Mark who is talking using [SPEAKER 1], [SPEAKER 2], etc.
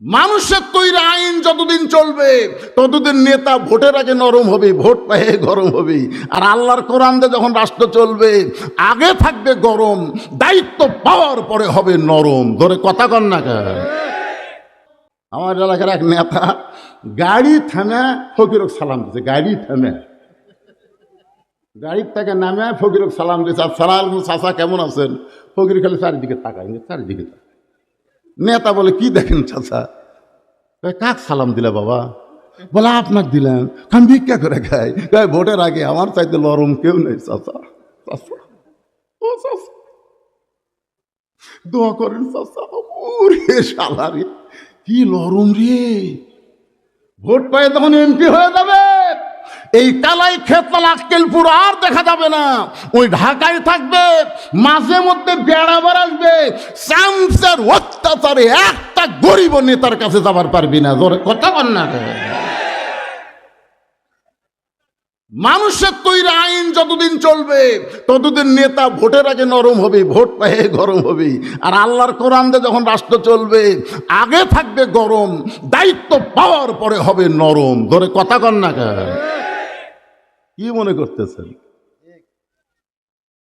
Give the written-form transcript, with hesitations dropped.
[SPEAKER 1] মানুষের তৈরি আইন যতদিন চলবে ততদিন নেতা ভোটের আগে নরম হবে, ভোট পেয়ে গরম হবে। আর আল্লাহর কোরআন দিয়ে যখন রাষ্ট্র চলবে আগে থাকবে গরম, দায়িত্ব পাওয়ার পরে হবে নরম। ধরে কথা কন না কেন? আমার এলাকার এক নেতা গাড়ি থামে ফকিরক সালাম দিচ্ছে, গাড়ি থামে গাড়ির থেকে নামে ফকিরক সালাম দিচ্ছে, সালাম চাচা কেমন আছেন? ফকির খালি চারিদিকে তাকায়, চারিদিকে তাকায়। নেতা বলে কি দেখেন চাচা? কাক সালাম দিলে বাবা? বলে আপনার দিলেন, আমি ভিক্ষা করে খাই। ভোটের আগে আমার চাইতে নরম কেউ নেই চাচা, চাচা ও চাচা দোয়া করেন চাচা। ওরে শালা রে, কি নরম রে! ভোট পেয়ে তখন এমপি হয়ে যাবে, এই কালাই খেতলা আক্কেলপুর আর দেখা যাবে না, ওই ঢাকায় থাকবে। মাঝে মধ্যে বেড়াবার আসবে, চামচার অত্যাচারে একটা গরিব নেতার কাছে যাবার পারবি না। জোরে কথা বল না। মানুষের তৈরি আইন যতদিন চলবে ততদিন নেতা ভোটের আগে নরম হবে, ভোট পেয়ে গরম হবে। আর আল্লাহর কোরআন দিয়ে যখন রাষ্ট্র চলবে আগে থাকবে গরম, দায়িত্ব পাওয়ার পরে হবে নরম। ধরে কথা কন না। কি মনে করতেছেন?